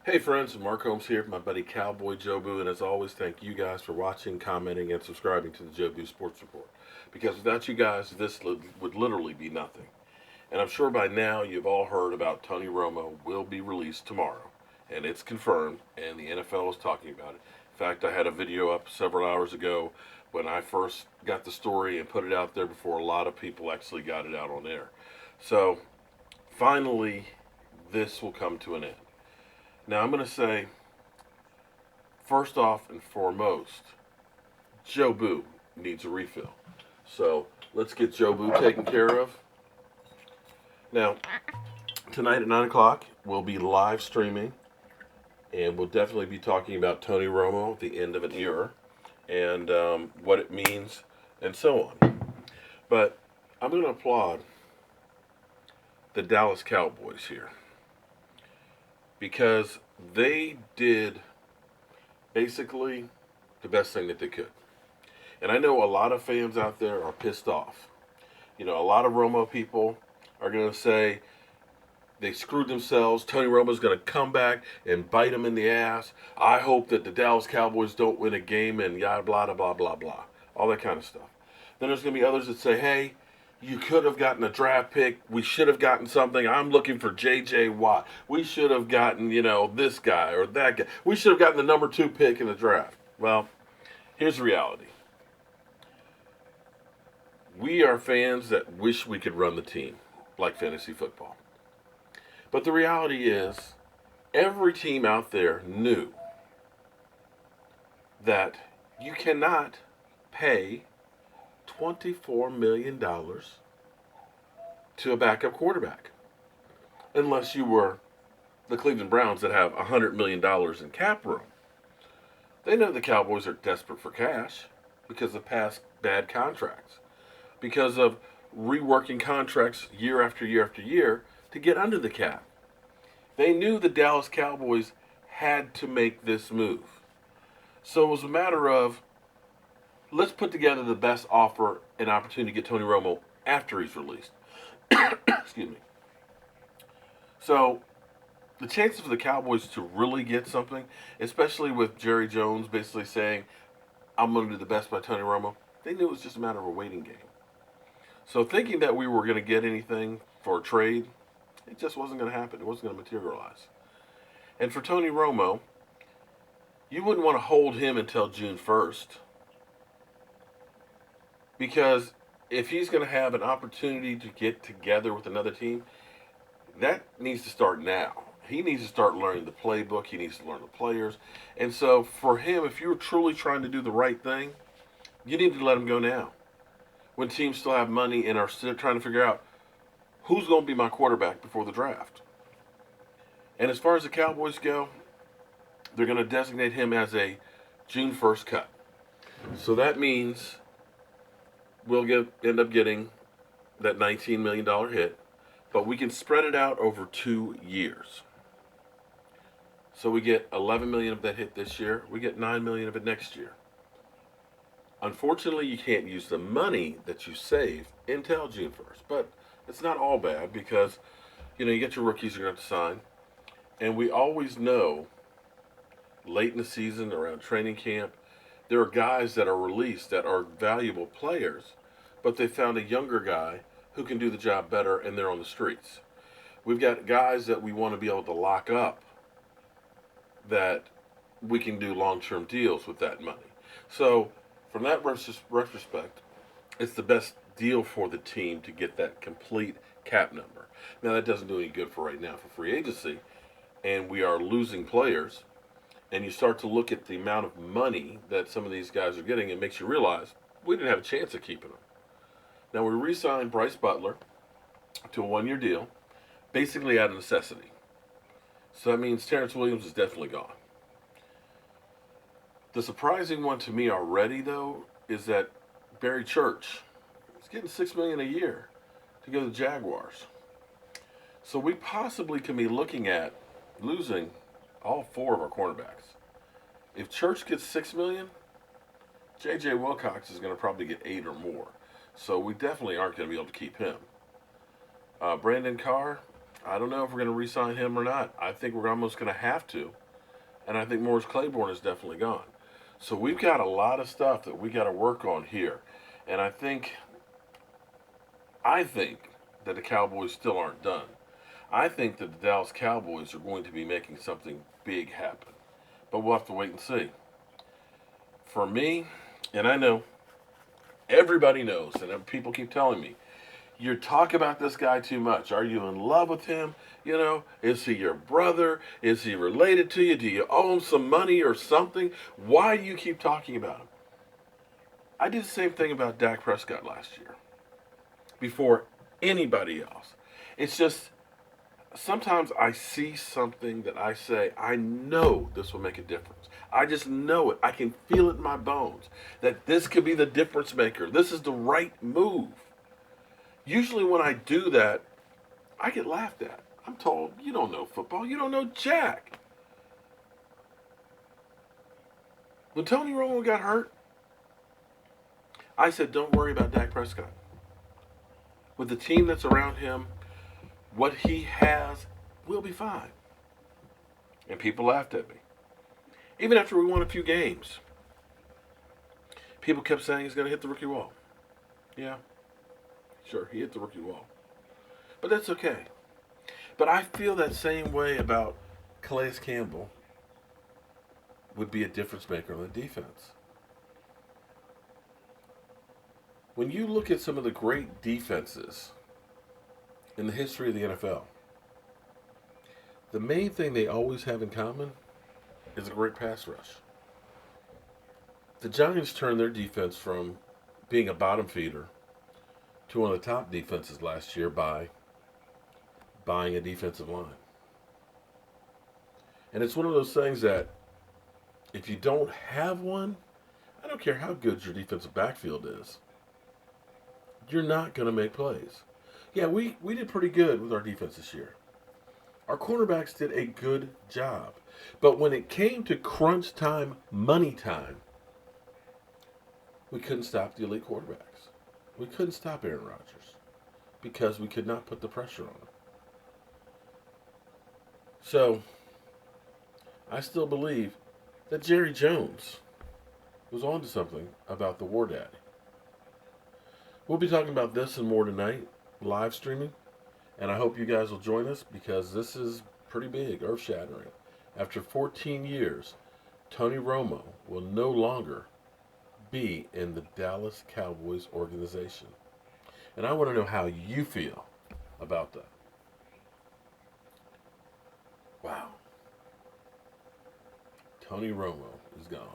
Hey friends, Mark Holmes here with my buddy CowboyJobu, and as always, thank you guys for watching, commenting, and subscribing to the Jobu Sports Report. Because without you guys, this would literally be nothing. And I'm sure by now you've all heard about Tony Romo will be released tomorrow, and it's confirmed, and the NFL is talking about it. In fact, I had a video up several hours ago when I first got the story and put it out there before a lot of people actually got it out on air. So, finally, this will come to an end. Now, I'm going to say, first off and foremost, Jobu needs a refill. So let's get Jobu taken care of. Now, tonight at 9 o'clock, we'll be live streaming, and we'll definitely be talking about Tony Romo, the end of an era, and what it means, and so on. But I'm going to applaud the Dallas Cowboys here because they did basically the best thing that they could. And I know a lot of fans out there are pissed off. You know, a lot of Romo people are going to say they screwed themselves. Tony Romo's going to come back and bite them in the ass. I hope that the Dallas Cowboys don't win a game and yada, blah, blah, blah, blah, blah. All that kind of stuff. Then there's going to be others that say, hey, you could have gotten a draft pick. We should have gotten something. I'm looking for J.J. Watt. We should have gotten, this guy or that guy. We should have gotten the number 2 pick in the draft. Well, here's the reality. We are fans that wish we could run the team like fantasy football. But the reality is, every team out there knew that you cannot pay $24 million to a backup quarterback unless you were the Cleveland Browns that have $100 million in cap room. They know the Cowboys are desperate for cash because of past bad contracts, because of reworking contracts year after year after year to get under the cap. They knew the Dallas Cowboys had to make this move. So it was a matter of, let's put together the best offer and opportunity to get Tony Romo after he's released. Excuse me. So the chances for the Cowboys to really get something, especially with Jerry Jones basically saying, I'm going to do the best by Tony Romo, they knew it was just a matter of a waiting game. So thinking that we were going to get anything for a trade, it just wasn't going to happen. It wasn't going to materialize. And for Tony Romo, you wouldn't want to hold him until June 1st. Because if he's going to have an opportunity to get together with another team, that needs to start now. He needs to start learning the playbook. He needs to learn the players. And so for him, if you're truly trying to do the right thing, you need to let him go now. When teams still have money and are still trying to figure out who's going to be my quarterback before the draft. And as far as the Cowboys go, they're going to designate him as a June 1st cut. So that means we'll end up getting that $19 million hit, but we can spread it out over 2 years. So we get $11 million of that hit this year. We get $9 million of it next year. Unfortunately, you can't use the money that you save until June 1st, but it's not all bad because, you get your rookies you're going to have to sign. And we always know late in the season, around training camp, there are guys that are released that are valuable players, but they found a younger guy who can do the job better and they're on the streets. We've got guys that we want to be able to lock up that we can do long-term deals with that money. So from that retrospect, it's the best deal for the team to get that complete cap number. Now, that doesn't do any good for right now for free agency, and we are losing players, and you start to look at the amount of money that some of these guys are getting, it makes you realize we didn't have a chance of keeping them. Now, we re-signed Brice Butler to a 1-year deal, basically out of necessity. So that means Terrence Williams is definitely gone. The surprising one to me already, though, is that Barry Church is getting $6 million a year to go to the Jaguars. So we possibly can be looking at losing all 4 of our cornerbacks. If Church gets $6 million, J.J. Wilcox is going to probably get 8 or more. So we definitely aren't going to be able to keep him. Brandon Carr, I don't know if we're going to re-sign him or not. I think we're almost going to have to. And I think Morris Claiborne is definitely gone. So we've got a lot of stuff that we got to work on here. And I think that the Cowboys still aren't done. I think that the Dallas Cowboys are going to be making something big happen. But we'll have to wait and see. For me, and I know everybody knows, and people keep telling me, you talk about this guy too much. Are you in love with him? You know, is he your brother? Is he related to you? Do you owe him some money or something? Why do you keep talking about him? I did the same thing about Dak Prescott last year before anybody else. It's just sometimes I see something that I say, I know this will make a difference. I just know it. I can feel it in my bones that this could be the difference maker. This is the right move. Usually when I do that, I get laughed at. I'm told, you don't know football. You don't know jack. When Tony Romo got hurt, I said, don't worry about Dak Prescott. With the team that's around him, what he has will be fine. And people laughed at me. Even after we won a few games, people kept saying he's going to hit the rookie wall. Yeah, sure, he hit the rookie wall. But that's okay. But I feel that same way about Calais Campbell would be a difference maker on the defense. When you look at some of the great defenses in the history of the NFL, the main thing they always have in common is a great pass rush. The Giants turned their defense from being a bottom feeder to one of the top defenses last year by buying a defensive line. And it's one of those things that if you don't have one, I don't care how good your defensive backfield is, you're not going to make plays. Yeah, we did pretty good with our defense this year. Our cornerbacks did a good job. But when it came to crunch time, money time, we couldn't stop the elite quarterbacks. We couldn't stop Aaron Rodgers because we could not put the pressure on him. So, I still believe that Jerry Jones was onto something about the War Daddy. We'll be talking about this and more tonight, live streaming, and I hope you guys will join us because this is pretty big, earth-shattering. After 14 years, Tony Romo will no longer be in the Dallas Cowboys organization. And I want to know how you feel about that. Wow. Tony Romo is gone.